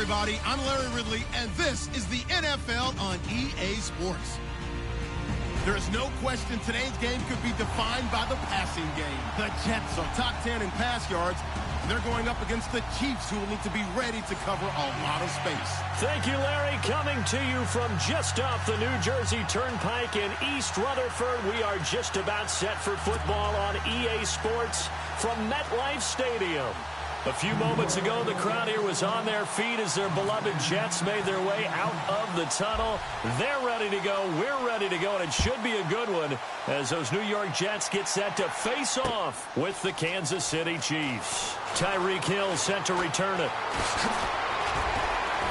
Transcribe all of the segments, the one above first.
everybody. I'm Larry Ridley, and this is the NFL on EA Sports. There is no question today's game could be defined by the passing game. The Jets are top 10 in pass yards, and they're going up against the Chiefs, who will need to be ready to cover a lot of space. Thank you, Larry. Coming to you from just off the New Jersey Turnpike in East Rutherford, we are just about set for football on EA Sports from MetLife Stadium. A few moments ago, the crowd here was on their feet as their beloved Jets made their way out of the tunnel. They're ready to go. We're ready to go, and it should be a good one as those New York Jets get set to face off with the Kansas City Chiefs. Tyreek Hill set to return it.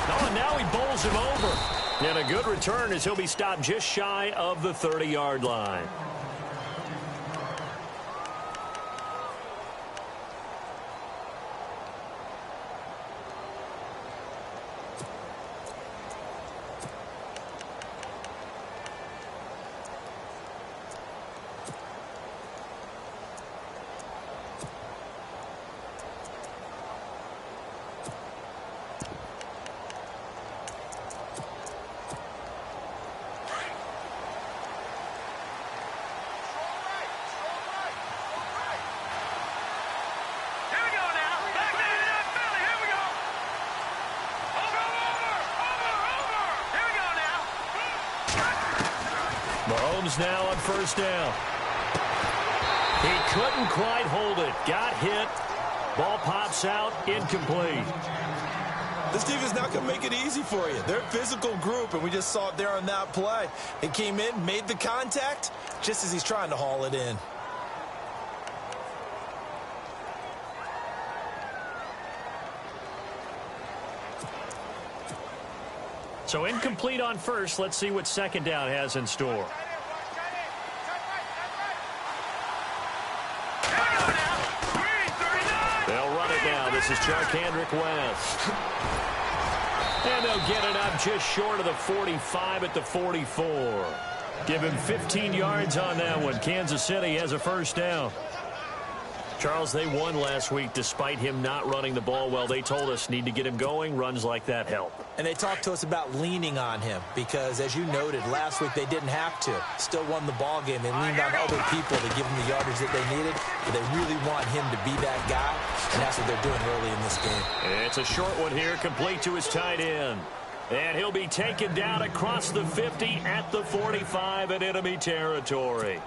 Oh, and now he bowls him over. And a good return as he'll be stopped just shy of the 30-yard line. Mahomes now on first down. He couldn't quite hold it. Got hit. Ball pops out. Incomplete. This defense not going to make it easy for you. They're a physical group, and we just saw it there on that play. He came in, made the contact, just as he's trying to haul it in. So incomplete on first. Let's see what second down has in store. They'll run it now. This is Charkandrick West. And they'll get it up just short of the 45 at the 44. Give him 15 yards on that one. Kansas City has a first down. Charles, they won last week despite him not running the ball well. They told us need to get him going. Runs like that help. And they talked to us about leaning on him because, as you noted, last week they didn't have to. Still won the ball game. They leaned on other people to give them the yardage that they needed. But they really want him to be that guy, and that's what they're doing early in this game. It's a short one here, complete to his tight end. And he'll be taken down across the 50 at the 45 in enemy territory.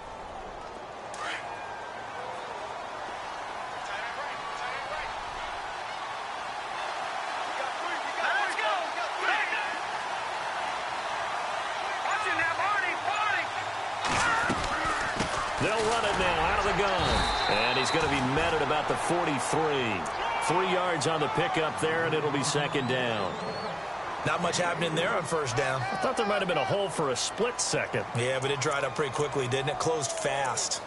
They'll run it now out of the gun. And he's going to be met at about the 43. 3 yards on the pickup there, and it'll be second down. Not much happening there on first down. I thought there might have been a hole for a split second. Yeah, but it dried up pretty quickly, didn't it? Closed fast.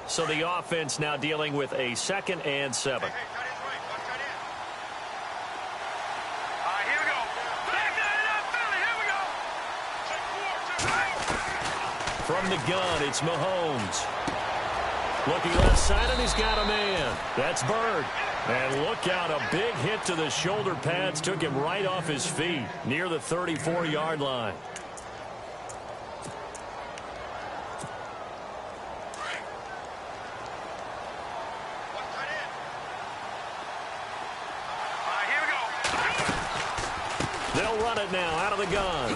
So the offense now dealing with a 2nd and 7. From the gun, it's Mahomes. Looking left side, and he's got a man. That's Bird. And look out, a big hit to the shoulder pads took him right off his feet near the 34-yard line. They'll run it now out of the gun.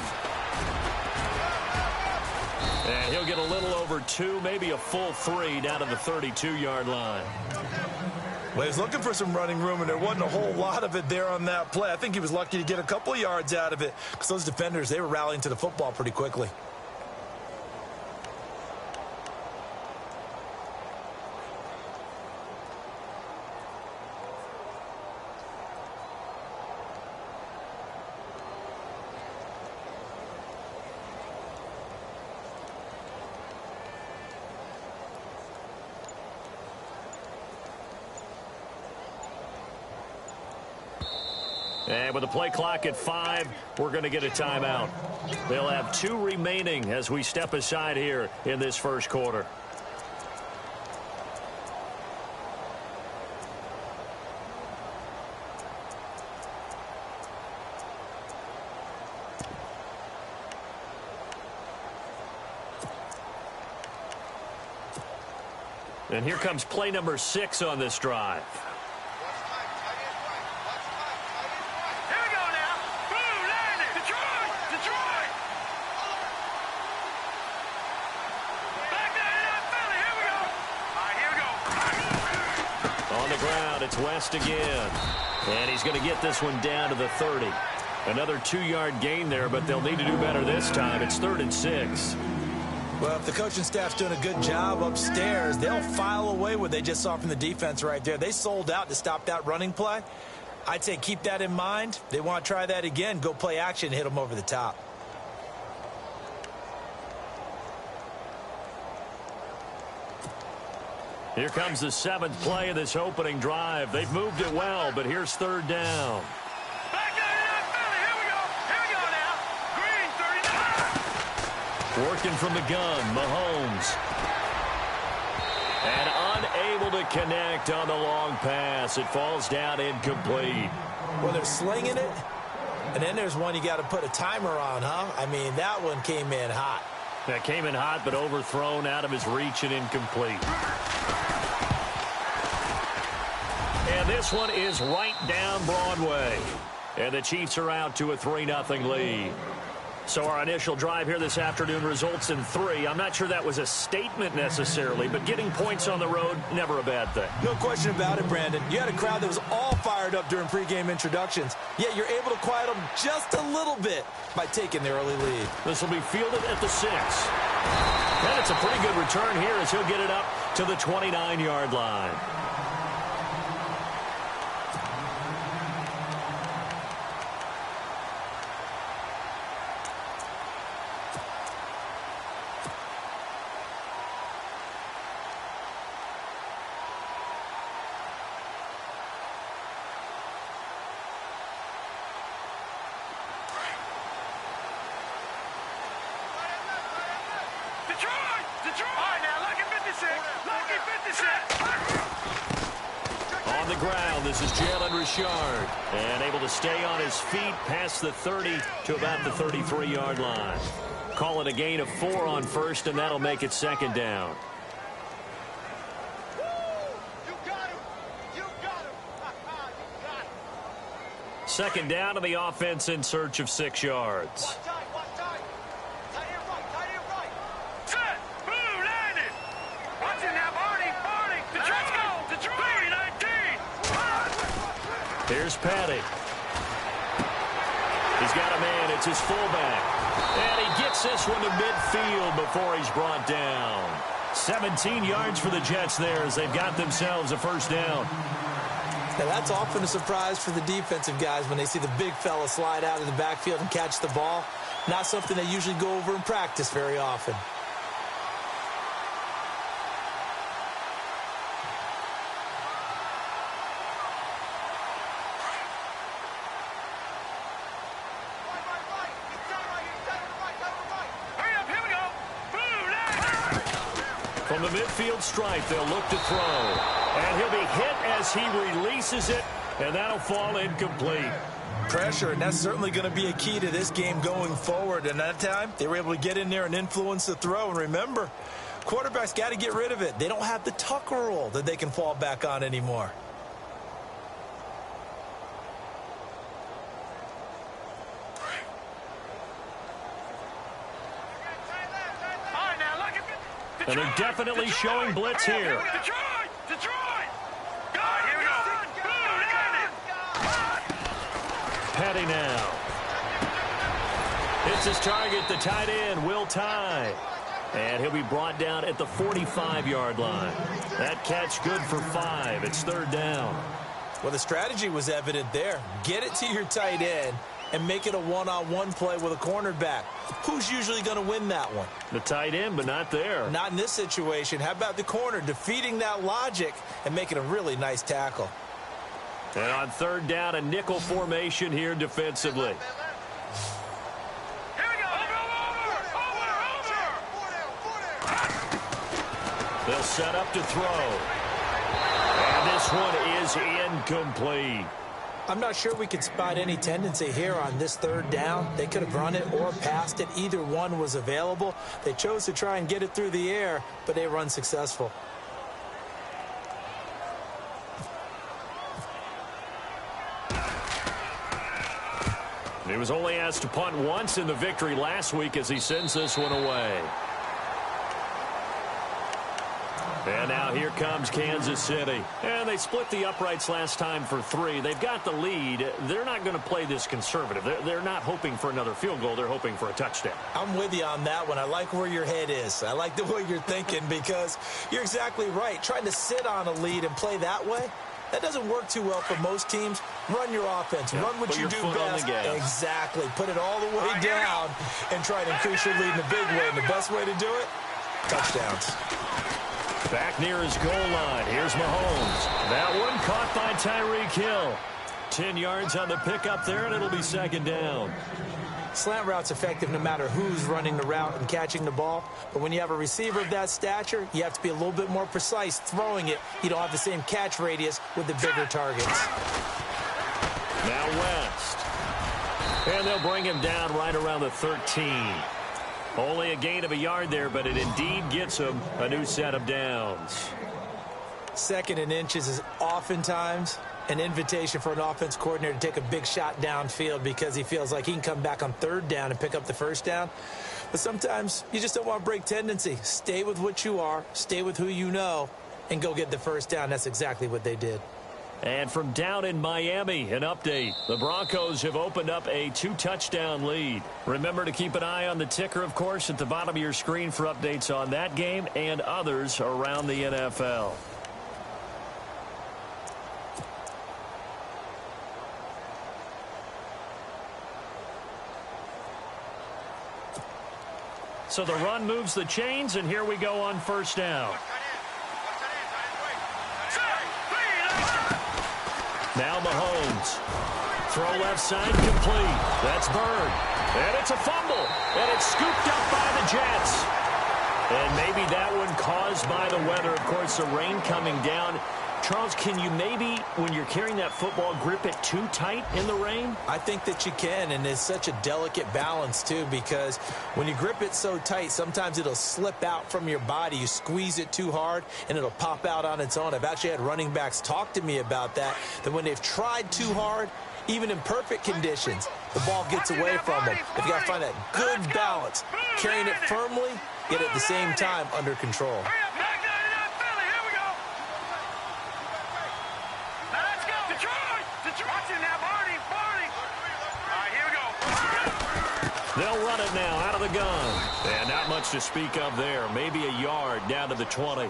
And he'll get a little over 2, maybe a full 3 down to the 32-yard line. Well, he was looking for some running room, and there wasn't a whole lot of it there on that play. I think he was lucky to get a couple of yards out of it because those defenders, they were rallying to the football pretty quickly. And with the play clock at 5, we're going to get a timeout. They'll have 2 remaining as we step aside here in this first quarter. And here comes play number 6 on this drive. Here we go now. Boom, landed. Detroit. Back there, Philly. Here we go. All right, here we go. On the ground, it's West again. And he's going to get this one down to the 30. Another 2-yard gain there, but they'll need to do better this time. It's 3rd and 6. Well, if the coaching staff's doing a good job upstairs, they'll file away what they just saw from the defense right there. They sold out to stop that running play. I'd say keep that in mind. They want to try that again. Go play action, hit them over the top. Here comes the 7th play of this opening drive. They've moved it well, but here's 3rd down. Back there, Philly. Here we go now. Green, 39. Working from the gun, Mahomes. And unable to connect on the long pass. It falls down incomplete. Well, they're slinging it, and then there's one you got to put a timer on, huh? I mean, that one came in hot. That came in hot, but overthrown out of his reach and incomplete. And this one is right down Broadway. And the Chiefs are out to a 3-0 lead. So our initial drive here this afternoon results in 3. I'm not sure that was a statement necessarily, but getting points on the road, never a bad thing. No question about it, Brandon. You had a crowd that was all fired up during pregame introductions, yet you're able to quiet them just a little bit by taking the early lead. This will be fielded at the 6. And it's a pretty good return here as he'll get it up to the 29-yard line. Detroit. All right, now, lucky 56. Lucky 56. On the ground, this is Jalen Richard. And able to stay on his feet past the 30 to about the 33-yard line. Call it a gain of 4 on first, and that'll make it 2nd down. Second down to the offense in search of 6 yards. Here's Patty. He's got a man. It's his fullback. And he gets this one to midfield before he's brought down. 17 yards for the Jets there as they've got themselves a first down. Now, that's often a surprise for the defensive guys when they see the big fella slide out of the backfield and catch the ball. Not something they usually go over in practice very often. From the midfield stripe, they'll look to throw. And he'll be hit as he releases it, and that'll fall incomplete. Pressure, and that's certainly going to be a key to this game going forward. And that time, they were able to get in there and influence the throw. And remember, quarterbacks got to get rid of it. They don't have the tuck rule that they can fall back on anymore. And they're definitely showing blitz here. Detroit! Here we go. Patty now. It's his target, the tight end, Will Tye. And he'll be brought down at the 45-yard line. That catch good for 5. It's 3rd down. Well, the strategy was evident there. Get it to your tight end and make it a one-on-one play with a cornerback. Who's usually going to win that one? The tight end, but not there. Not in this situation. How about the corner defeating that logic and making a really nice tackle? And on third down, a nickel formation here defensively. Here we go. Over. They'll set up to throw. And this one is incomplete. I'm not sure we could spot any tendency here on this third down. They could have run it or passed it. Either one was available. They chose to try and get it through the air, but they run successful. He was only asked to punt once in the victory last week as he sends this one away. And now here comes Kansas City. And they split the uprights last time for 3. They've got the lead. They're not going to play this conservative. They're not hoping for another field goal. They're hoping for a touchdown. I'm with you on that one. I like where your head is. I like the way you're thinking because you're exactly right. Trying to sit on a lead and play that way, that doesn't work too well for most teams. Run your offense. Yeah, run what you do best. Exactly. Put it all the way down and try to increase your lead in a big way. And the best way to do it, touchdowns. Back near his goal line. Here's Mahomes. That one caught by Tyreek Hill. 10 yards on the pickup there, and it'll be second down. Slant route's effective no matter who's running the route and catching the ball. But when you have a receiver of that stature, you have to be a little bit more precise throwing it. You don't have the same catch radius with the bigger targets. Now West. And they'll bring him down right around the 13. Only a gain of a yard there, but it indeed gets him a new set of downs. Second and inches is oftentimes an invitation for an offense coordinator to take a big shot downfield because he feels like he can come back on third down and pick up the first down. But sometimes you just don't want to break tendency. Stay with what you are, stay with who you know, and go get the first down. That's exactly what they did. And from down in Miami, an update. The Broncos have opened up a 2-touchdown lead. Remember to keep an eye on the ticker, of course, at the bottom of your screen for updates on that game and others around the NFL. So the run moves the chains, and here we go on first down. Now Mahomes. Throw left side complete. That's Bird. And it's a fumble. And it's scooped up by the Jets. And maybe that one caused by the weather. Of course, the rain coming down. Charles, can you maybe, when you're carrying that football, grip it too tight in the rain? I think that you can, and it's such a delicate balance, too, because when you grip it so tight, sometimes it'll slip out from your body. You squeeze it too hard, and it'll pop out on its own. I've actually had running backs talk to me about that when they've tried too hard, even in perfect conditions, the ball gets away from them. They've got to find that good balance, carrying it firmly, yet at the same time under control. They'll run it now out of the gun. And not much to speak of there. Maybe a yard down to the 20.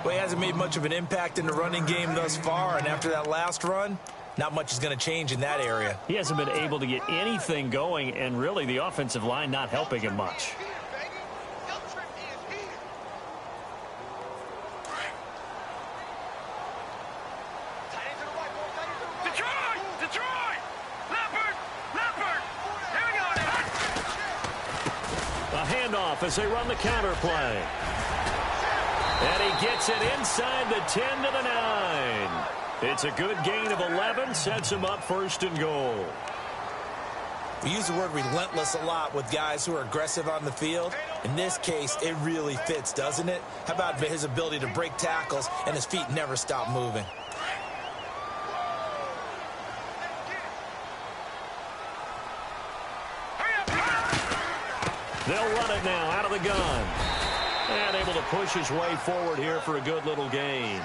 Well, he hasn't made much of an impact in the running game thus far, and after that last run, not much is going to change in that area. He hasn't been able to get anything going, and really the offensive line not helping him much. As they run the counter play. And he gets it inside the 10 to the 9. It's a good gain of 11, sets him up first and goal. We use the word relentless a lot with guys who are aggressive on the field. In this case, it really fits, doesn't it? How about his ability to break tackles and his feet never stop moving? They'll run it now out of the gun. And able to push his way forward here for a good little gain.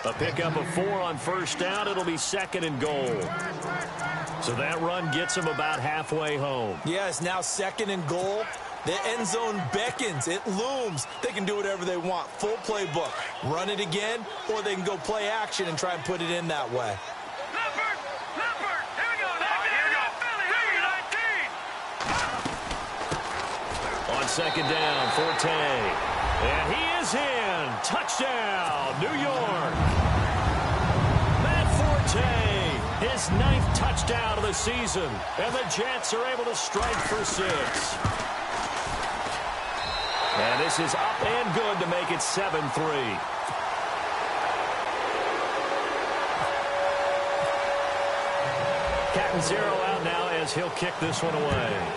A pickup of 4 on first down. It'll be second and goal. So that run gets him about halfway home. Yeah, it's now second and goal. The end zone beckons. It looms. They can do whatever they want. Full playbook. Run it again, or they can go play action and try and put it in that way. Second down, Forte. And he is in. Touchdown, New York. Matt Forte Yetidee, his 9th touchdown of the season. And the Jets are able to strike for 6. And this is up and good to make it 7-3. Captain Zero out now as he'll kick this one away.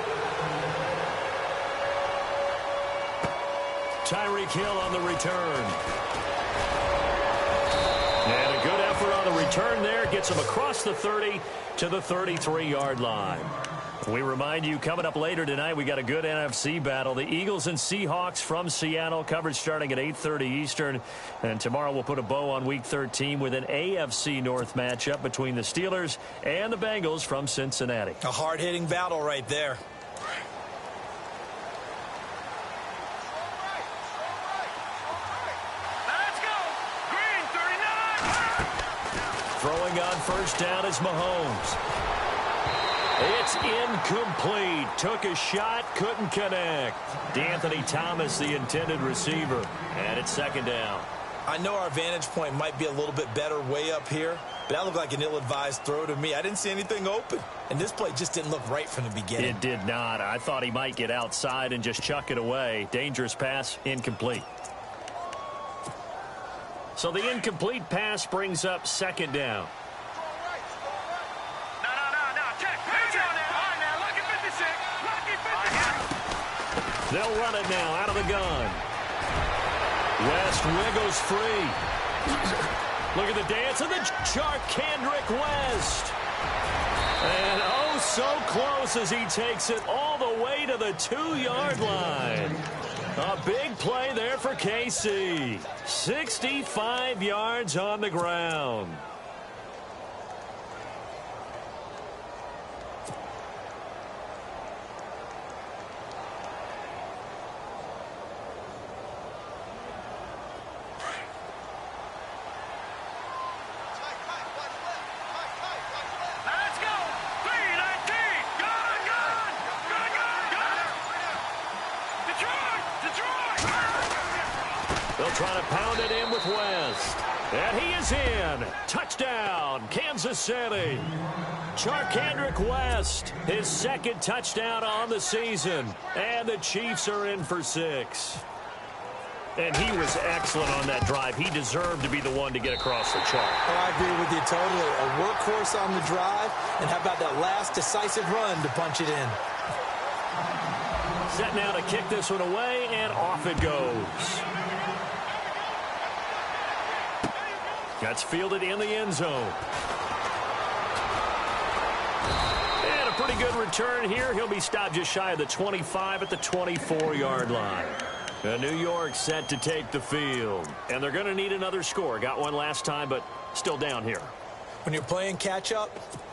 Tyreek Hill on the return. And a good effort on the return there. Gets him across the 30 to the 33-yard line. We remind you, coming up later tonight, we got a good NFC battle. The Eagles and Seahawks from Seattle, coverage starting at 8:30 Eastern. And tomorrow we'll put a bow on Week 13 with an AFC North matchup between the Steelers and the Bengals from Cincinnati. A hard-hitting battle right there. Let's go. Green 39. Throwing on first down is Mahomes. It's incomplete. Took a shot, couldn't connect. D'Anthony Thomas, the intended receiver. And it's second down. I know our vantage point might be a little bit better way up here, but that looked like an ill-advised throw to me. I didn't see anything open, and this play just didn't look right from the beginning. It did not. I thought he might get outside and just chuck it away. Dangerous pass, incomplete. So the incomplete pass brings up second down. They'll run it now out of the gun. West wiggles free. Look at the dance of the Charkandrick West. And oh, so close as he takes it all the way to the 2-yard line. A big play there for KC. 65 yards on the ground. They'll try to pound it in with West. And he is in. Touchdown, Kansas City. Charkandrick West, his second touchdown on the season. And the Chiefs are in for 6. And he was excellent on that drive. He deserved to be the one to get across the chart. Oh, I agree with you totally. A workhorse on the drive. And how about that last decisive run to punch it in? Set now to kick this one away, and off it goes. That's fielded in the end zone. And a pretty good return here. He'll be stopped just shy of the 25 at the 24-yard line. New York set to take the field. And they're going to need another score. Got one last time, but still down here. When you're playing catch-up,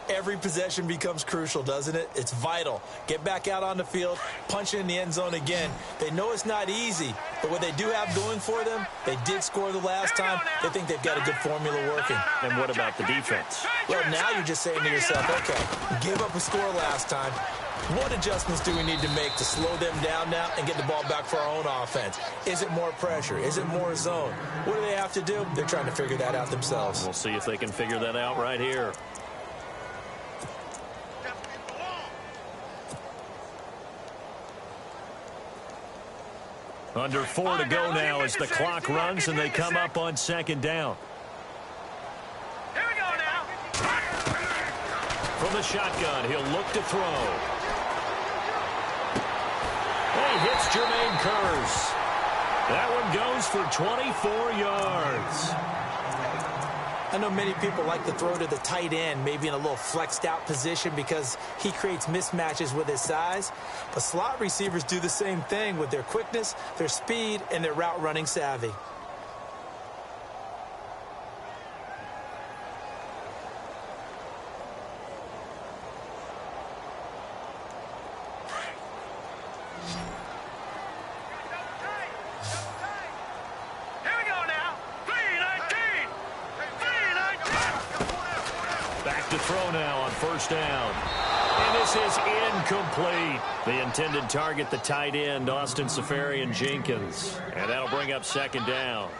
every possession becomes crucial, doesn't it? It's vital. Get back out on the field, punch it in the end zone again. They know it's not easy, but what they do have going for them, they did score the last time. They think they've got a good formula working. And what about the defense? Well, now you're just saying to yourself, okay, give up a score last time. What adjustments do we need to make to slow them down now and get the ball back for our own offense? Is it more pressure? Is it more zone? What do they have to do? They're trying to figure that out themselves. We'll see if they can figure that out right here. Under 4 to go now as the clock runs and they come up on second down. Here we go now. From the shotgun, he'll look to throw. He hits Jermaine Kearse. That one goes for 24 yards. I know many people like to throw to the tight end, maybe in a little flexed out position because he creates mismatches with his size. But slot receivers do the same thing with their quickness, their speed, and their route running savvy. Throw now on first down. And this is incomplete. The intended target, the tight end, Austin Seferian-Jenkins. And that'll bring up second down.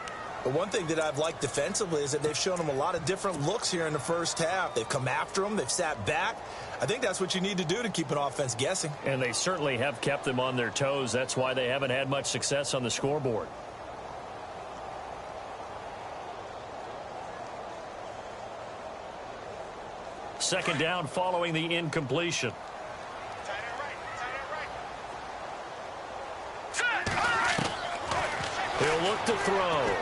But one thing that I've liked defensively is that they've shown them a lot of different looks here in the first half. They've come after them. They've sat back. I think that's what you need to do to keep an offense guessing. And they certainly have kept them on their toes. That's why they haven't had much success on the scoreboard. Second down following the incompletion. He'll look to throw.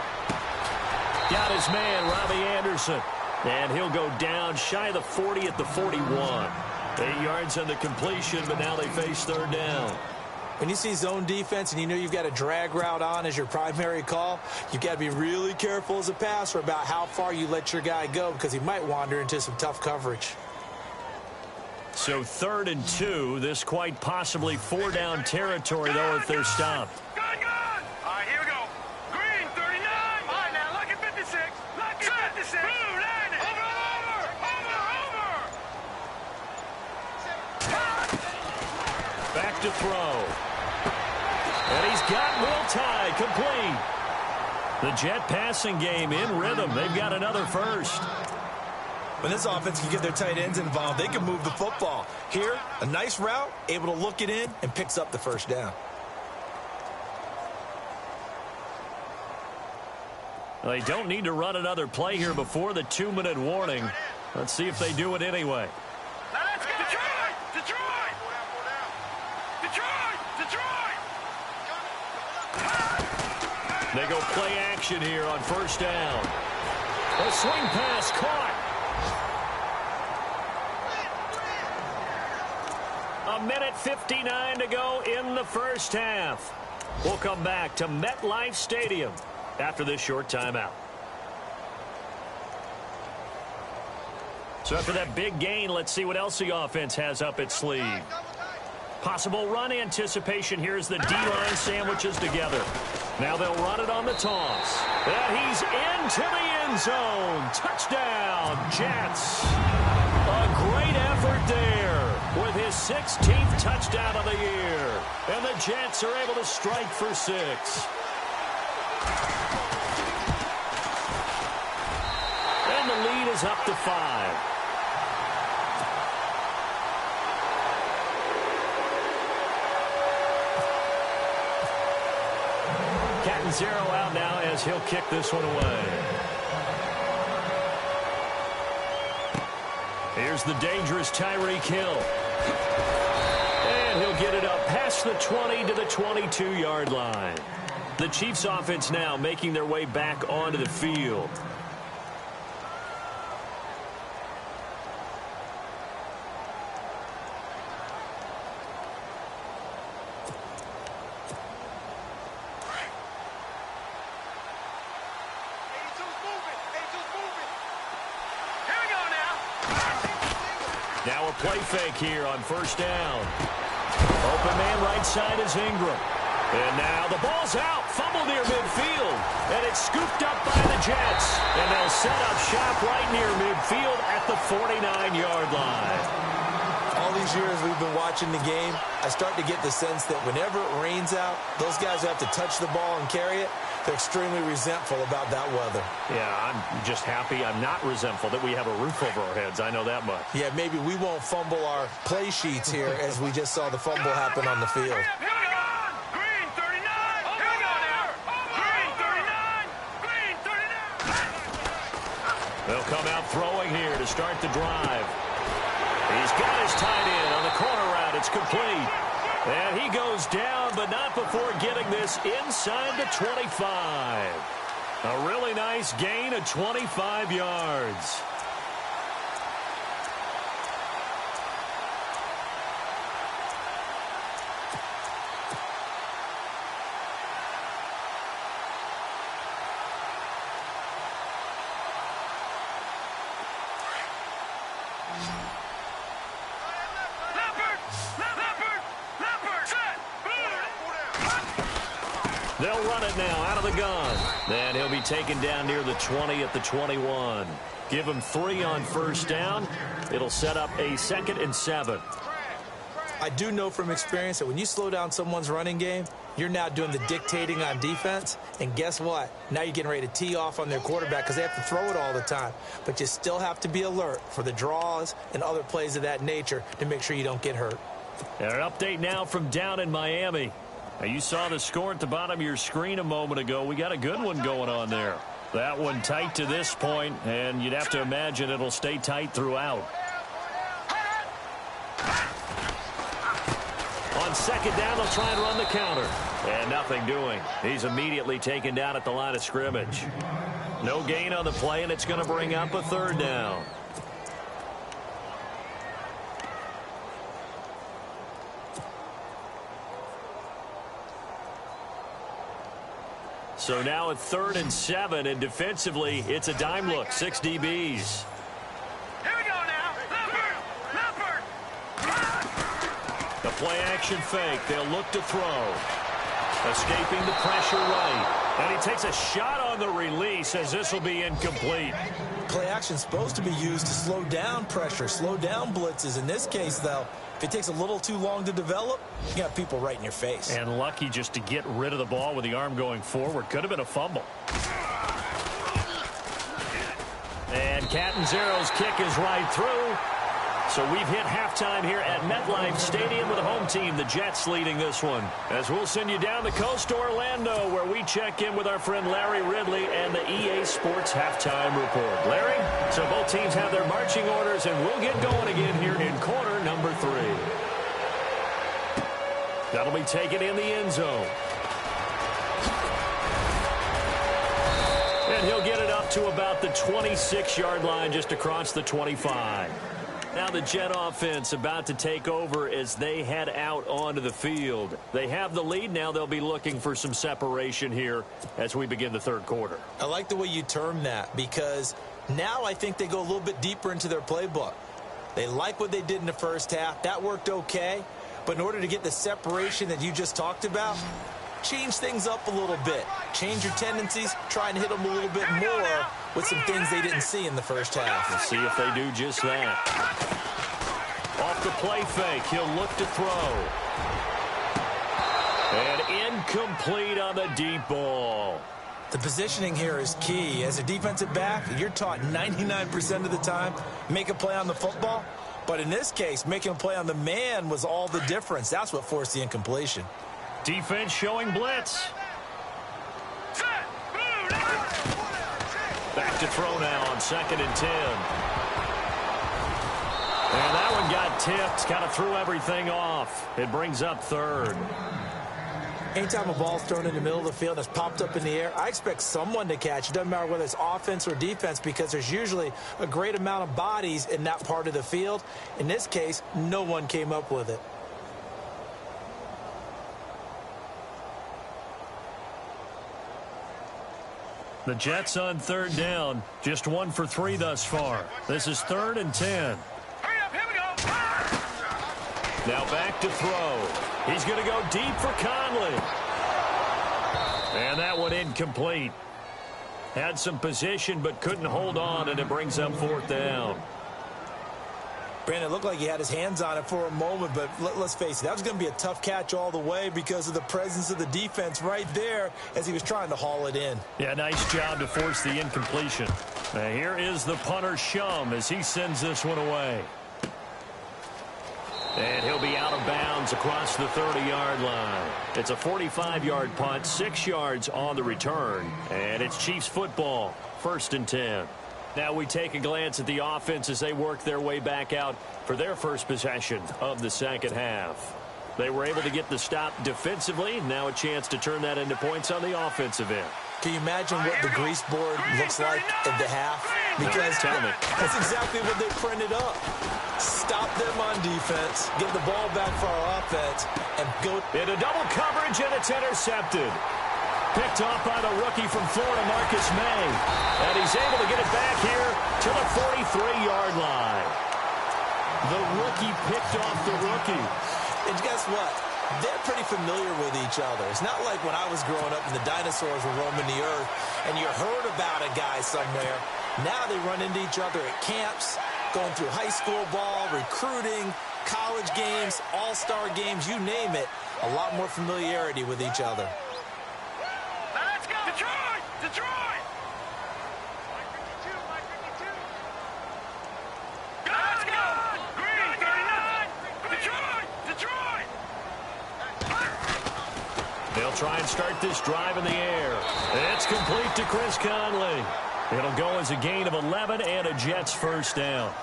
Got his man, Robbie Anderson. And he'll go down shy of the 40 at the 41. 8 yards on the completion, but now they face third down. When you see zone defense and you know you've got a drag route on as your primary call, you've got to be really careful as a passer about how far you let your guy go because he might wander into some tough coverage. So 3rd and 2, this quite possibly 4-down territory, though, if they're stopped. Good. All right, here we go. Green, 39. All right, now, look at 56. Look at 56. Blue, 90. Over. Back to throw. And he's got Will Tye complete. The Jet passing game in rhythm. They've got another first. When this offense can get their tight ends involved, they can move the football. Here, a nice route, able to look it in, and picks up the first down. They don't need to run another play here before the 2-minute warning. Let's see if they do it anyway. Now let's go. Detroit. They go play action here on first down. A swing pass caught. A minute 59 to go in the first half. We'll come back to MetLife Stadium after this short timeout. So after that big gain, let's see what else the offense has up its sleeve. Possible run anticipation here as the D-line sandwiches together. Now they'll run it on the toss. And he's into the end zone. Touchdown, Jets. A great effort there with his 16th touchdown of the year. And the Jets are able to strike for 6. And the lead is up to 5. Cat and zero out now as he'll kick this one away. Here's the dangerous Tyreek Hill. And he'll get it up past the 20 to the 22-yard line. The Chiefs offense now making their way back onto the field. Now a play fake here on first down. Open man right side is Ingram. And now the ball's out. Fumble near midfield. And it's scooped up by the Jets. And they'll set up shop right near midfield at the 49-yard line. All these years we've been watching the game, I start to get the sense that whenever it rains out, those guys who have to touch the ball and carry it, they're extremely resentful about that weather. Yeah, I'm just happy I'm not resentful that we have a roof over our heads. I know that much. Yeah, maybe we won't fumble our play sheets here as we just saw the fumble happen on the field. Green 39. Here we go now. Green 39. They'll come out throwing here to start the drive. He's got his tight end on the corner route. It's complete. And he goes down, but not before getting this inside the 25. A really nice gain of 25 yards. They'll run it now out of the gun. And he'll be taken down near the 20 at the 21. Give him 3 on first down. It'll set up a 2nd and 7. I do know from experience that when you slow down someone's running game, You're now doing the dictating on defense, and guess what? Now you're getting ready to tee off on their quarterback because they have to throw it all the time. But you still have to be alert for the draws and other plays of that nature to make sure you don't get hurt. And an update now from down in Miami. Now, you saw the score at the bottom of your screen a moment ago. We got a good one going on there. That one tight to this point, and you'd have to imagine it'll stay tight throughout. On second down, they'll try and run the counter. And nothing doing. He's immediately taken down at the line of scrimmage. No gain on the play, and it's going to bring up a third down. So now at 3rd and 7, and defensively, it's a dime look. 6 DBs. Here we go now. Leopard. The play action fake. They'll look to throw. Escaping the pressure right. And he takes a shot on the release as this will be incomplete. Play action is supposed to be used to slow down pressure, slow down blitzes. In this case, though, if it takes a little too long to develop, you got people right in your face. And lucky just to get rid of the ball with the arm going forward. Could have been a fumble. And Catanzaro's kick is right through. So we've hit halftime here at MetLife Stadium with the home team, the Jets, leading this one. As we'll send you down the coast to Orlando, where we check in with our friend Larry Ridley and the EA Sports Halftime Report. Larry, so both teams have their marching orders, and we'll get going again here in quarter number 3. That'll be taken in the end zone. And he'll get it up to about the 26-yard line, just across the 25. Now the Jet offense about to take over as they head out onto the field. They have the lead. Now they'll be looking for some separation here as we begin the third quarter. I like the way you term that, because now I think they go a little bit deeper into their playbook. They like what they did in the first half. That worked okay. But in order to get the separation that you just talked about, change things up a little bit. Change your tendencies. Try and hit them a little bit more with some things they didn't see in the first half. We'll see if they do just that. Off the play fake, he'll look to throw. And incomplete on the deep ball. The positioning here is key. As a defensive back, you're taught 99% of the time, make a play on the football. But in this case, making a play on the man was all the difference. That's what forced the incompletion. Defense showing blitz. Back to throw now on 2nd and 10. And that one got tipped. Kind of threw everything off. It brings up 3rd. Anytime a ball's thrown in the middle of the field that's popped up in the air, I expect someone to catch. It doesn't matter whether it's offense or defense, because there's usually a great amount of bodies in that part of the field. In this case, no one came up with it. The Jets on 3rd down. Just 1 for 3 thus far. This is 3rd and 10. Hurry up, here we go. Now back to throw. He's going to go deep for Conley. And that one incomplete. Had some position but couldn't hold on, and it brings up 4th down. Brandon, it looked like he had his hands on it for a moment, but let's face it, that was going to be a tough catch all the way because of the presence of the defense right there as he was trying to haul it in. Yeah, nice job to force the incompletion. Now here is the punter, Shum, as he sends this one away. And he'll be out of bounds across the 30-yard line. It's a 45-yard punt, 6 yards on the return, and it's Chiefs football, 1st and 10. Now we take a glance at the offense as they work their way back out for their first possession of the second half. They were able to get the stop defensively. Now a chance to turn that into points on the offensive end. Can you imagine what the grease board looks like at the half? Because that's exactly what they printed up. Stop them on defense, get the ball back for our offense, and go into double coverage, and it's intercepted. Picked off by the rookie from Florida, Marcus May. And he's able to get it back here to the 43-yard line. The rookie picked off the rookie. And guess what? They're pretty familiar with each other. It's not like when I was growing up and the dinosaurs were roaming the earth and you heard about a guy somewhere. Now they run into each other at camps, going through high school ball, recruiting, college games, all-star games, you name it. A lot more familiarity with each other. Now let's go. Detroit! Detroit! Mike 52, Mike 52. Let's go! Green 39! Detroit! Detroit! They'll try and start this drive in the air. It's complete to Chris Conley. It'll go as a gain of 11 and a Jets first down.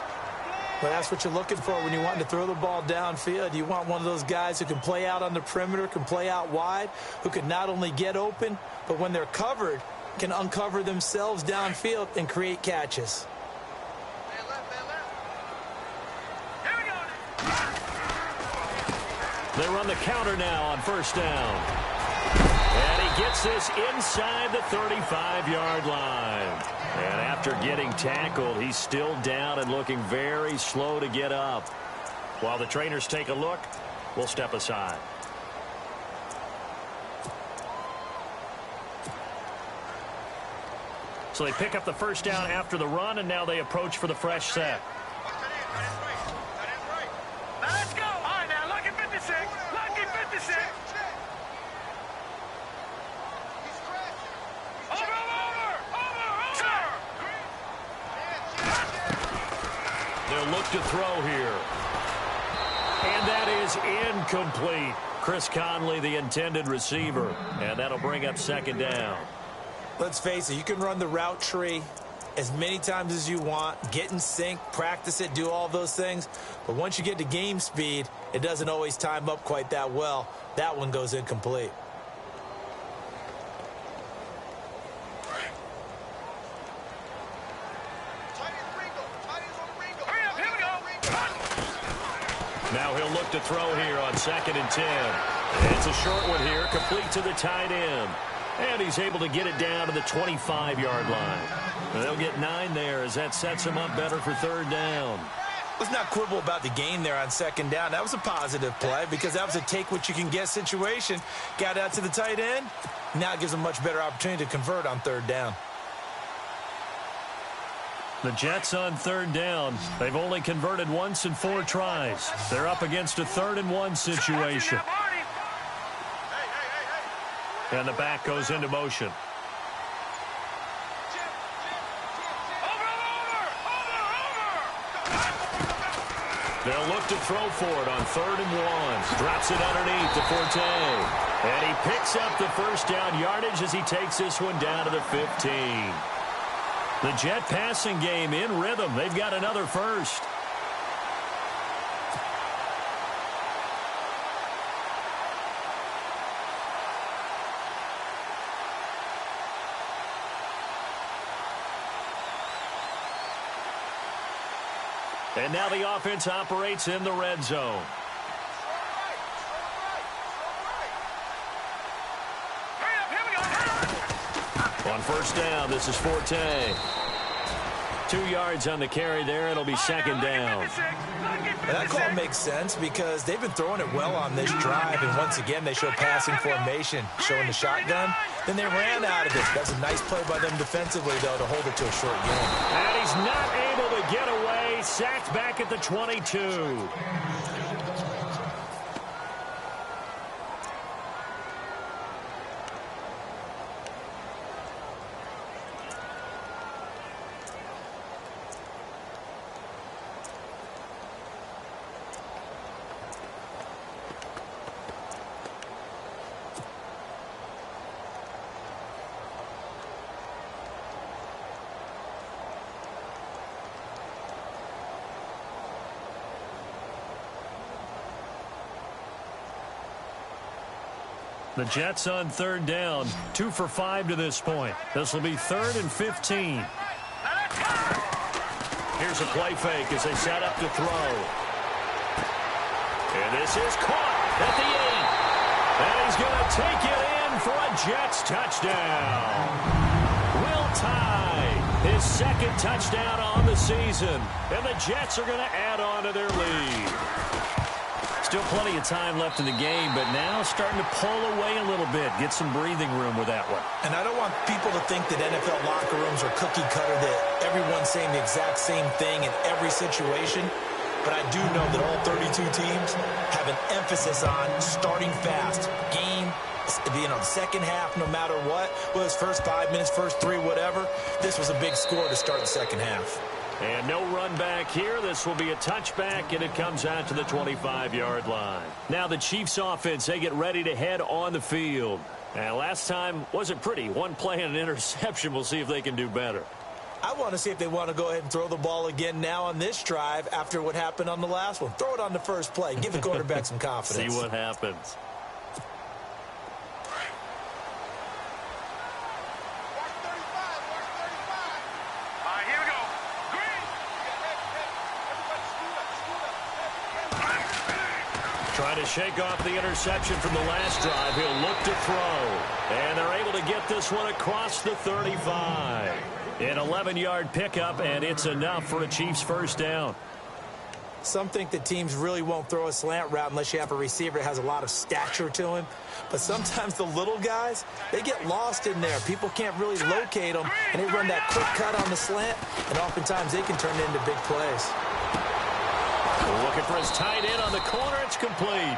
Well, that's what you're looking for when you want to throw the ball downfield. You want one of those guys who can play out on the perimeter, can play out wide, who can not only get open, but when they're covered, can uncover themselves downfield and create catches. They run the counter now on first down. And he gets this inside the 35-yard line. And after getting tackled, he's still down and looking very slow to get up. While the trainers take a look, we'll step aside. So they pick up the first down after the run, and now they approach for the fresh set. Now let's go. All right, now lucky 56. Lucky 56. They'll look to throw here. And that is incomplete. Chris Conley, the intended receiver. And that'll bring up second down. Let's face it, you can run the route tree as many times as you want, get in sync, practice it, do all those things. But once you get to game speed, it doesn't always time up quite that well. That one goes incomplete. Now he'll look to throw here on 2nd and 10. It's a short one here, complete to the tight end. And he's able to get it down to the 25-yard line. And they'll get 9 there as that sets him up better for third down. Let's not quibble about the gain there on 2nd down. That was a positive play because that was a take-what-you-can-get situation. Got out to the tight end. Now it gives him a much better opportunity to convert on third down. The Jets on third down. They've only converted once in 4 tries. They're up against a 3rd and 1 situation. And the back goes into motion. They'll look to throw for it on 3rd and 1. Drops it underneath to Forte. And he picks up the first down yardage as he takes this one down to the 15. The Jet passing game in rhythm. They've got another first. And now the offense operates in the red zone. On first down, this is Forte. 2 yards on the carry there. It'll be second down. That call makes sense because they've been throwing it well on this drive, and once again they show passing formation, showing the shotgun. Then they ran out of it. That's a nice play by them defensively, though, to hold it to a short game. And he's not able to get away. Sacked back at the 22. The Jets on third down, 2 for 5 to this point. This will be 3rd and 15. Here's a play fake as they set up to throw. And this is caught at the 8. And he's going to take it in for a Jets touchdown. Will Tye, his 2nd touchdown on the season. And the Jets are going to add on to their lead. Still plenty of time left in the game, but now starting to pull away a little bit. Get some breathing room with that one. And I don't want people to think that NFL locker rooms are cookie cutter, that everyone's saying the exact same thing in every situation. but I do know that all 32 teams have an emphasis on starting fast. The second half, no matter what, whether it's first 5 minutes, first 3, whatever, this was a big score to start the second half. And no run back here. This will be a touchback, and it comes out to the 25-yard line. Now the Chiefs offense, they get ready to head on the field. And last time wasn't pretty. One play and an interception. We'll see if they can do better. I want to see if they want to go ahead and throw the ball again now on this drive after what happened on the last one. Throw it on the first play. Give the quarterback some confidence. See what happens. Trying to shake off the interception from the last drive. He'll look to throw. And they're able to get this one across the 35. An 11-yard pickup, and it's enough for a Chiefs first down. Some think that teams really won't throw a slant route unless you have a receiver that has a lot of stature to him. But sometimes the little guys, they get lost in there. People can't really locate them, and they run that quick cut on the slant, and oftentimes they can turn it into big plays. Looking for his tight end on the corner. It's complete.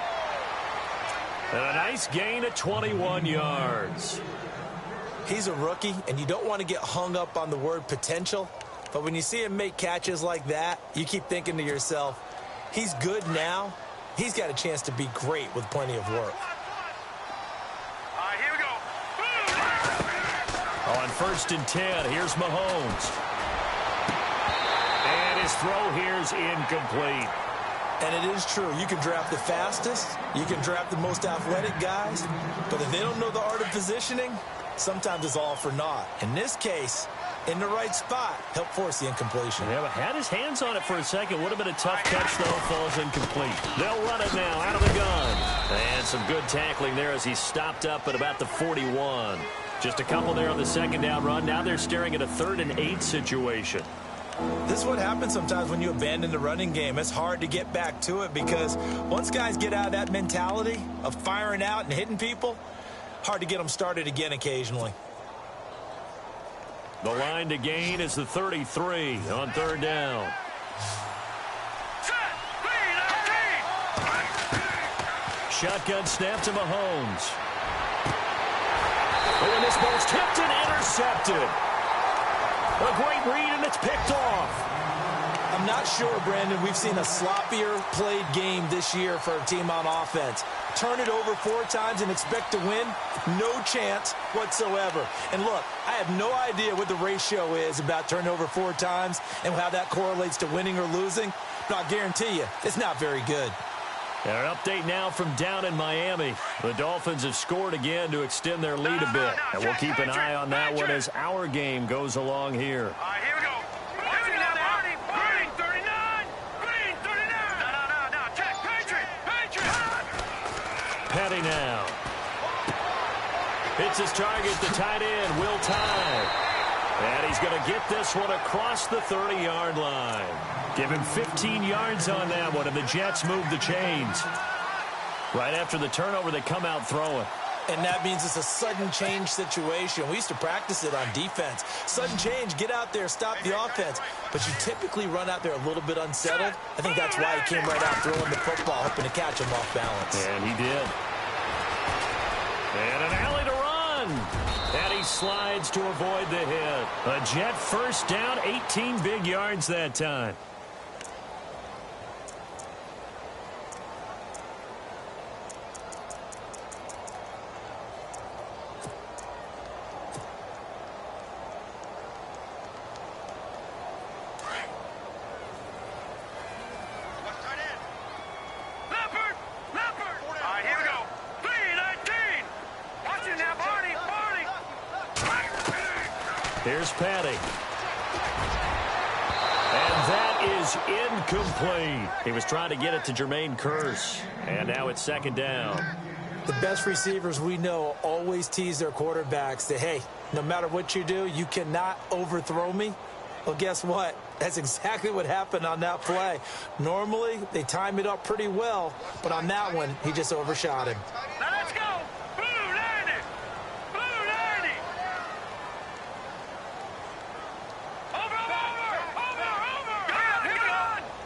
And a nice gain of 21 yards. He's a rookie, and you don't want to get hung up on the word potential. But when you see him make catches like that, you keep thinking to yourself, he's good now. He's got a chance to be great with plenty of work. Here we go. On 1st and 10, here's Mahomes. And his throw here's incomplete. And it is true. You can draft the fastest. You can draft the most athletic guys. But if they don't know the art of positioning, sometimes it's all for naught. In this case, in the right spot, help force the incompletion. Yeah, but had his hands on it for a second. Would have been a tough catch, though. Falls incomplete. They'll run it now out of the gun. And some good tackling there as he stopped up at about the 41. Just a couple there on the second down run. Now they're staring at a 3rd and 8 situation. This is what happens sometimes when you abandon the running game. It's hard to get back to it because once guys get out of that mentality of firing out and hitting people, hard to get them started again occasionally. The line to gain is the 33 on 3rd down. Shotgun snap to Mahomes. Oh, and this ball's tipped and intercepted. A great read, and it's picked off. I'm not sure, Brandon, we've seen a sloppier played game this year for a team on offense. Turn it over 4 times and expect to win? No chance whatsoever. And look, I have no idea what the ratio is about turning over 4 times and how that correlates to winning or losing, but I'll guarantee you, it's not very good. An update now from down in Miami. The Dolphins have scored again to extend their lead a bit. And we'll keep an eye on that one as our game goes along here. Here we go. Watch it now, Barney. Green 39. Green 39. No. Check. Patriot. Petty now. Hits his target, the tight end, Will Tye. And he's going to get this one across the 30-yard line. Give him 15 yards on that one, and the Jets move the chains. Right after the turnover, they come out throwing. And that means it's a sudden change situation. We used to practice it on defense. Sudden change, get out there, stop the offense. But you typically run out there a little bit unsettled. I think that's why he came right out throwing the football, hoping to catch him off balance. And he did. And an alley to run. And he slides to avoid the hit. A Jet first down, 18 big yards that time. Here's Patty. And that is incomplete. He was trying to get it to Jermaine Kearse. And now it's 2nd down. The best receivers we know always tease their quarterbacks that, hey, no matter what you do, you cannot overthrow me. Well, guess what? That's exactly what happened on that play. Normally, they time it up pretty well, but on that one, he just overshot him. Now let's go. Blue 90. Blue 90. Over.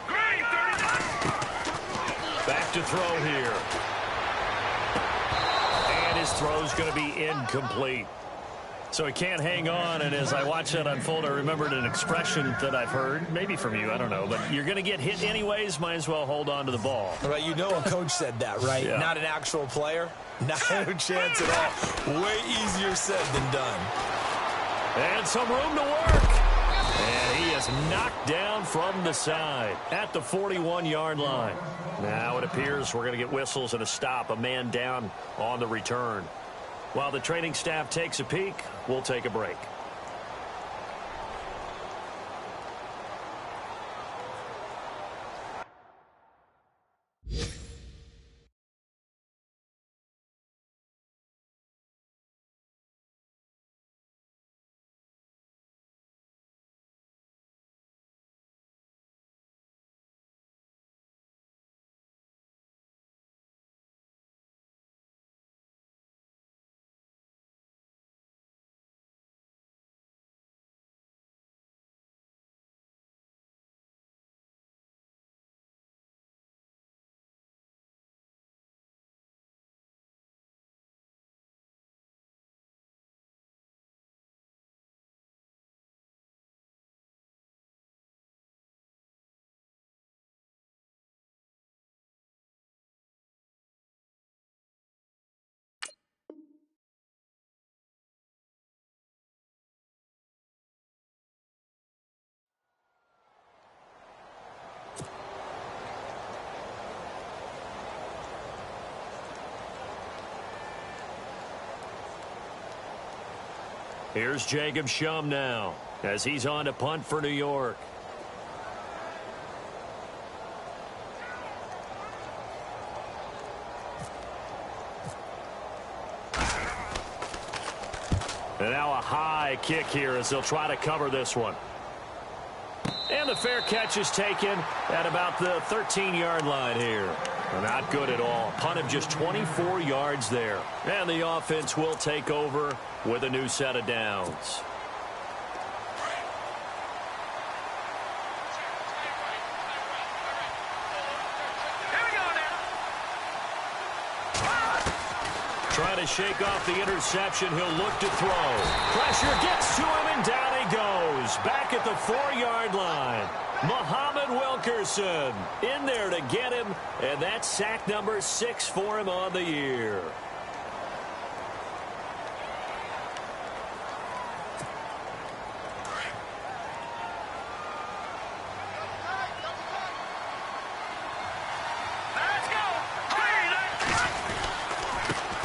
Green 39. throw here. And his throw's going to be incomplete. So he can't hang on, and as I watch that unfold, I remembered an expression that I've heard, maybe from you, I don't know, but you're going to get hit anyways, might as well hold on to the ball. Right, you know a coach said that, right? Yeah. Not an actual player. Not a chance at all. Way easier said than done. And some room to work. And he is knocked down from the side at the 41-yard line. Now it appears we're going to get whistles and a stop, a man down on the return. While the training staff takes a peek, we'll take a break. Here's Jacob Shum now as he's on to punt for New York. And now a high kick here as they'll try to cover this one. And the fair catch is taken at about the 13-yard line here. Not good at all. Punt of just 24 yards there. And the offense will take over with a new set of downs. Trying to shake off the interception. He'll look to throw. Pressure gets to him, and down he goes. Back at the 4-yard line. Muhammad Wilkerson in there to get him, and that's sack number 6 for him on the year.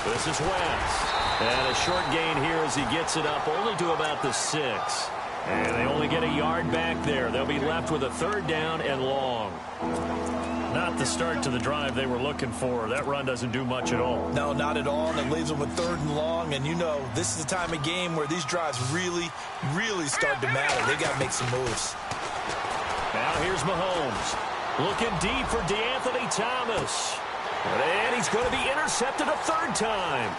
This is Wentz. And a short gain here as he gets it up only to about the 6. And they only get a yard back there. They'll be left with a 3rd down and long. Not the start to the drive they were looking for. That run doesn't do much at all. No, not at all. And it leaves them with 3rd and long. And you know, this is the time of game where these drives really start to matter. They got to make some moves. Now here's Mahomes. Looking deep for DeAnthony Thomas. And he's going to be intercepted a 3rd time.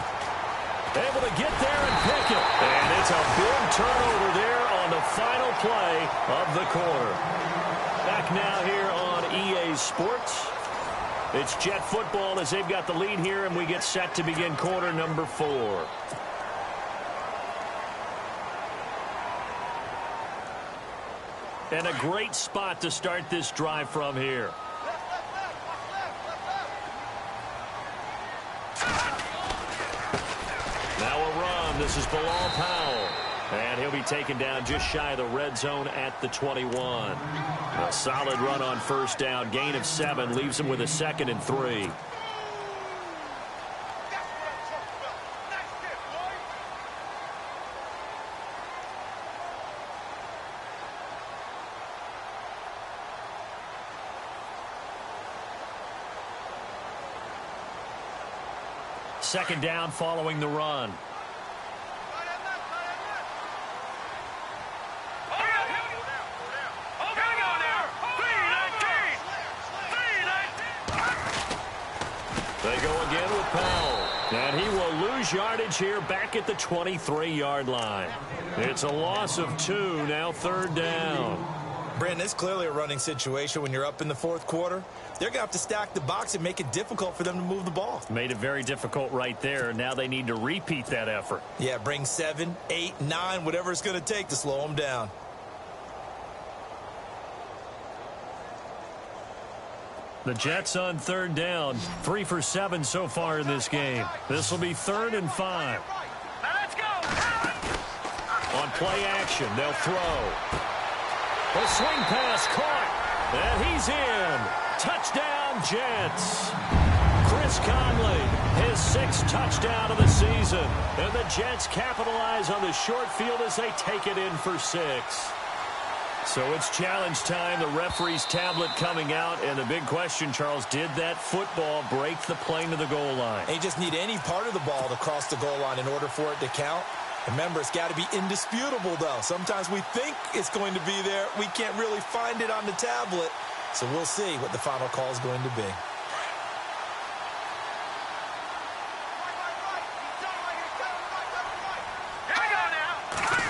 Able to get there and pick it. And it's a big turnover there on the final play of the quarter. Back now here on EA Sports. It's Jet football as they've got the lead here, and we get set to begin quarter number 4. And a great spot to start this drive from here. Now a run. This is Bilal Powell. And he'll be taken down just shy of the red zone at the 21. A solid run on 1st down. Gain of 7 leaves him with a 2nd and 3. Second down following the run. They go again with Powell. And he will lose yardage here back at the 23-yard line. It's a loss of 2, now 3rd down. Brandon, it's clearly a running situation when you're up in the fourth quarter. They're going to have to stack the box and make it difficult for them to move the ball. Made it very difficult right there. Now they need to repeat that effort. Yeah, bring 7, 8, 9, whatever it's going to take to slow them down. The Jets on third down. 3 for 7 so far in this game. This will be 3rd and 5. Now let's go. On play action, they'll throw. A swing pass caught. And he's in. Touchdown, Jets. Chris Conley, his 6th touchdown of the season. And the Jets capitalize on the short field as they take it in for 6. So it's challenge time. The referee's tablet coming out. And the big question, Charles, did that football break the plane to the goal line? They just need any part of the ball to cross the goal line in order for it to count. Remember, it's got to be indisputable, though. Sometimes we think it's going to be there. We can't really find it on the tablet. So we'll see what the final call is going to be.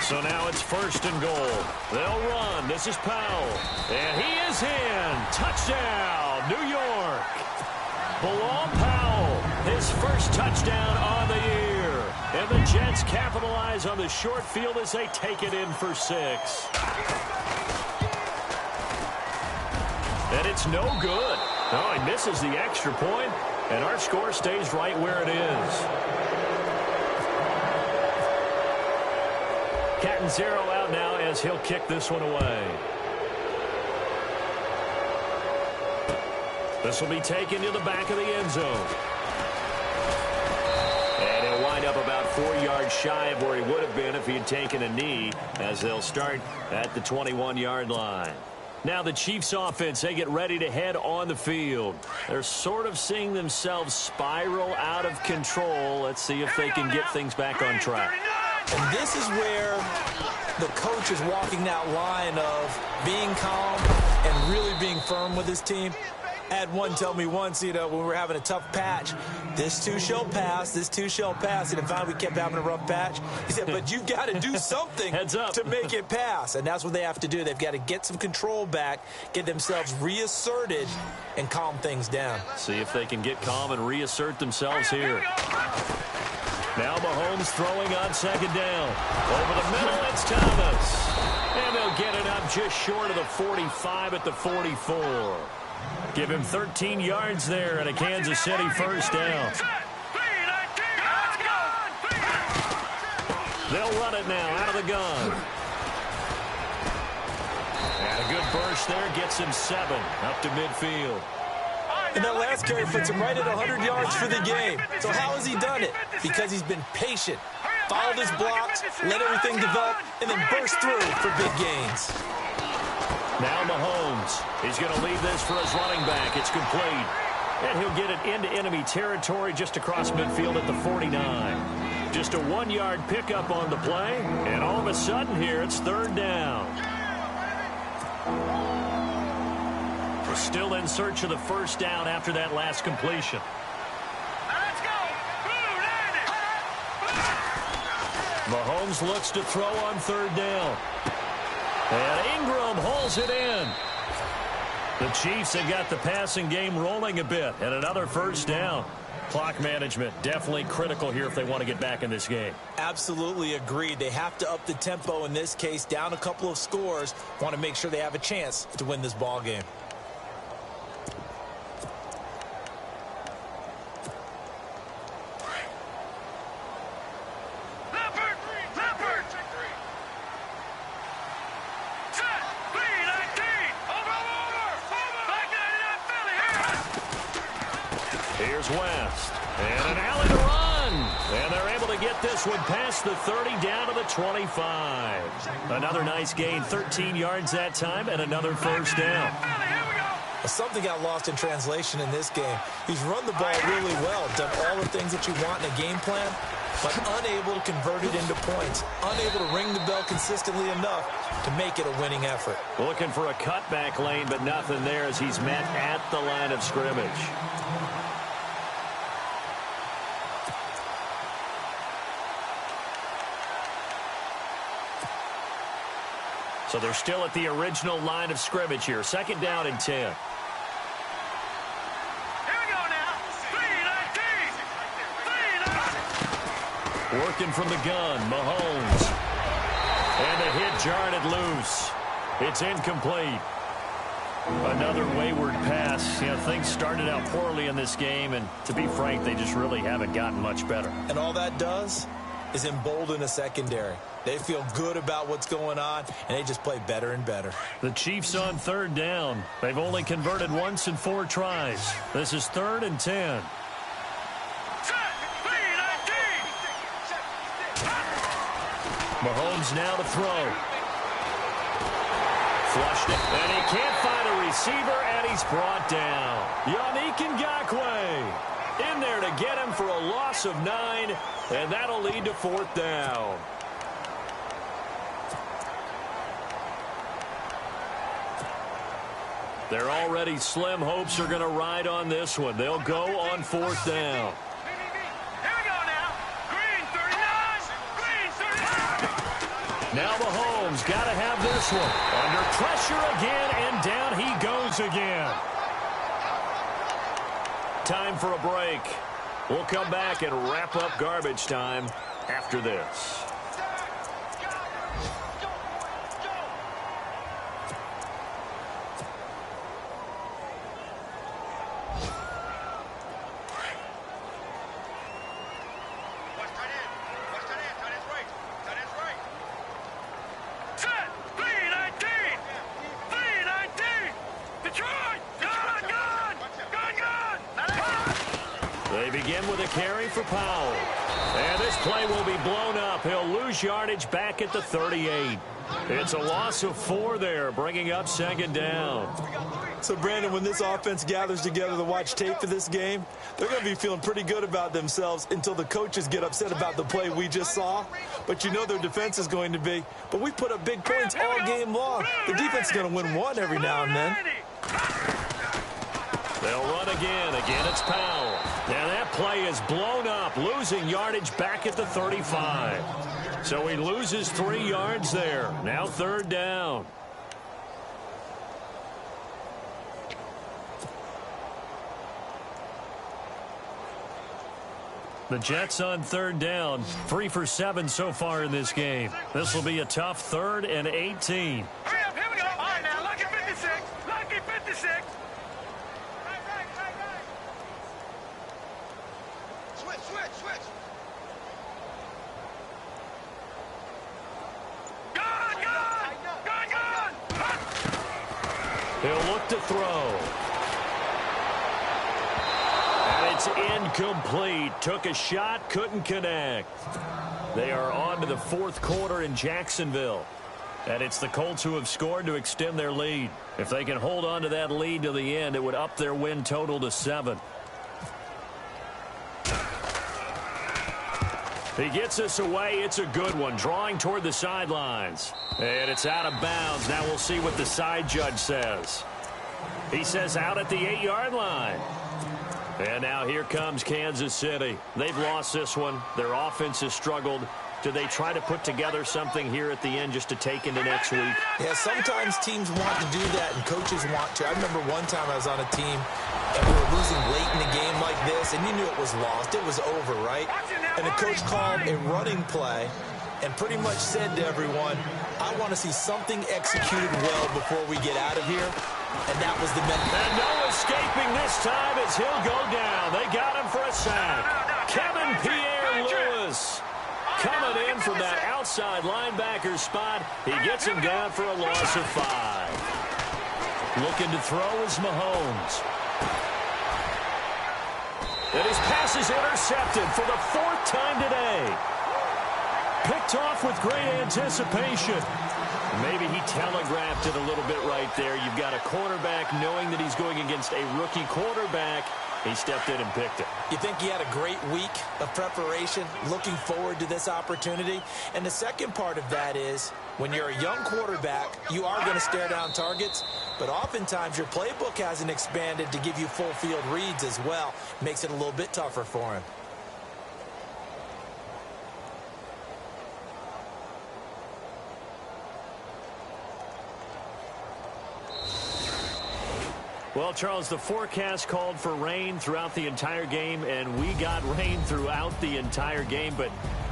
So now it's 1st and goal. They'll run. This is Powell. And he is in. Touchdown, New York. Bilal Powell, his 1st touchdown on the year. And the Jets capitalize on the short field as they take it in for 6. And it's no good. No, he misses the extra point, and our score stays right where it is. Cat and 0 out now as he'll kick this one away. This will be taken to the back of the end zone. And he'll wind up about 4 yards shy of where he would have been if he had taken a knee, as they'll start at the 21-yard line. Now the Chiefs offense, they get ready to head on the field. They're sort of seeing themselves spiral out of control. Let's see if they can get things back on track. And this is where the coach is walking that line of being calm and really being firm with his team. I had one tell me once, when we were having a tough patch, this too shall pass, this too shall pass. And finally we kept having a rough patch. He said, but you've got to do something to make it pass. And that's what they have to do. They've got to get some control back, get themselves reasserted, and calm things down. See if they can get calm and reassert themselves here. Now Mahomes throwing on 2nd down. Over the middle, it's Thomas. And they'll get it up just short of the 45 at the 44. Give him 13 yards there and a Kansas City 1st down. They'll run it now out of the gun. And a good burst there gets him 7 up to midfield. And that last carry puts him right at 100 yards for the game. So how has he done it? Because he's been patient, followed his blocks, let everything develop, and then burst through for big gains. Now Mahomes. He's going to leave this for his running back. It's complete. And he'll get it into enemy territory just across midfield at the 49. Just a 1-yard pickup on the play. And all of a sudden here, it's 3rd down. We're still in search of the 1st down after that last completion. Let's go. Mahomes looks to throw on 3rd down. And Ingram hauls it in. The Chiefs have got the passing game rolling a bit. And another 1st down. Clock management definitely critical here if they want to get back in this game. Absolutely agreed. They have to up the tempo in this case, down a couple of scores. Want to make sure they have a chance to win this ball game. Here's West. And an alley to run. And they're able to get this one past the 30 down to the 25. Another nice gain, 13 yards that time, and another 1st down. Something got lost in translation in this game. He's run the ball really well, done all the things that you want in a game plan, but unable to convert it into points, unable to ring the bell consistently enough to make it a winning effort. Looking for a cutback lane, but nothing there as he's met at the line of scrimmage. So they're still at the original line of scrimmage here. 2nd down and 10. Here we go now. 3-19. Working from the gun, Mahomes. And the hit jarred it loose. It's incomplete. Another wayward pass. You know, things started out poorly in this game, and to be frank, they just really haven't gotten much better. And all that does is embolden a secondary. They feel good about what's going on, and they just play better and better. The Chiefs on 3rd down. They've only converted once in 4 tries. This is 3rd and 10. Mahomes now to throw. Flushed it, and he can't find a receiver, and he's brought down. Yannick Ngakoue in there to get him for a loss of 9, and that'll lead to 4th down. Their already slim hopes are going to ride on this one. They'll go on 4th down. Now Mahomes got to have this one. Under pressure again, and down he goes again. Time for a break. We'll come back and wrap up garbage time after this. Carry for Powell. And this play will be blown up. He'll lose yardage back at the 38. It's a loss of 4 there, bringing up 2nd down. So, Brandon, when this offense gathers together to watch tape for this game, they're going to be feeling pretty good about themselves until the coaches get upset about the play we just saw. But you know their defense is going to be. But we put up big points all game long. The defense is going to win one every now and then. They'll run again. Again, it's Powell. And that play is blown up, losing yardage back at the 35. So he loses 3 yards there. Now 3rd down. The Jets on 3rd down. 3 for 7 so far in this game. This will be a tough 3rd and 18. Hurry up, here we go. All right, now, lucky 56. Lucky 56. Switch. Gun! He'll look to throw. And it's incomplete. Took a shot, couldn't connect. They are on to the 4th quarter in Jacksonville. And it's the Colts who have scored to extend their lead. If they can hold on to that lead to the end, it would up their win total to 7. He gets us away. It's a good one. Drawing toward the sidelines. And it's out of bounds. Now we'll see what the side judge says. He says out at the 8-yard line. And now here comes Kansas City. They've lost this one. Their offense has struggled. Do they try to put together something here at the end just to take into next week? Yeah, sometimes teams want to do that and coaches want to. I remember one time I was on a team and we were losing late in a game like this, and you knew it was lost. It was over, right? And the coach called a running play and pretty much said to everyone, I want to see something executed well before we get out of here. And that was the method. And no escaping this time as he'll go down. They got him for a sack. Kevin Pierre-Louis coming in from that outside linebacker spot. He gets him down for a loss of 5. Looking to throw is Mahomes. And his pass is intercepted for the 4th time today. Picked off with great anticipation. Maybe he telegraphed it a little bit right there. You've got a quarterback knowing that he's going against a rookie quarterback. He stepped in and picked it. You think he had a great week of preparation, looking forward to this opportunity? And the second part of that is, when you're a young quarterback, you are going to stare down targets, but oftentimes your playbook hasn't expanded to give you full field reads as well. Makes it a little bit tougher for him. Well, Charles, the forecast called for rain throughout the entire game, and we got rain throughout the entire game. But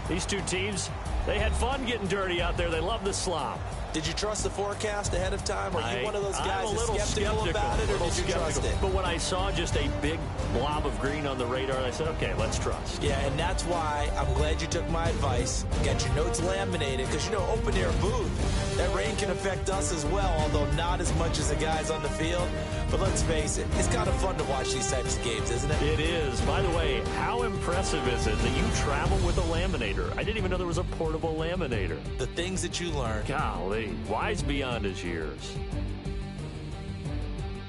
these two teams, they had fun getting dirty out there. They love the slop. Did you trust the forecast ahead of time? Are you one of those guys I'm a little skeptical about it, or did you trust it? But when I saw just a big blob of green on the radar, I said, okay, let's trust. Yeah, and that's why I'm glad you took my advice. Get your notes laminated, because, you know, open-air booth, that rain can affect us as well, although not as much as the guys on the field. But let's face it, it's kind of fun to watch these types of games, isn't it? It is. By the way, how impressive is it that you travel with a laminator? I didn't even know there was a portable laminator. The things that you learn. Golly, wise beyond his years.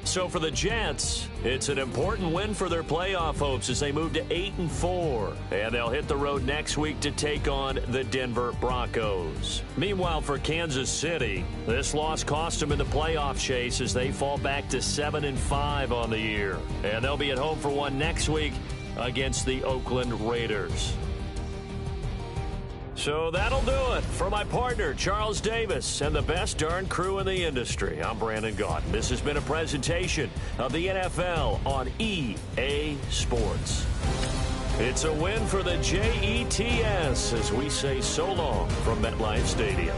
So for the Jets, it's an important win for their playoff hopes as they move to 8-4. And they'll hit the road next week to take on the Denver Broncos. Meanwhile, for Kansas City, this loss cost them in the playoff chase as they fall back to 7-5 on the year. And they'll be at home for one next week against the Oakland Raiders. So that'll do it. For my partner, Charles Davis, and the best darn crew in the industry, I'm Brandon Gaudin. This has been a presentation of the NFL on EA Sports. It's a win for the Jets as we say so long from MetLife Stadium.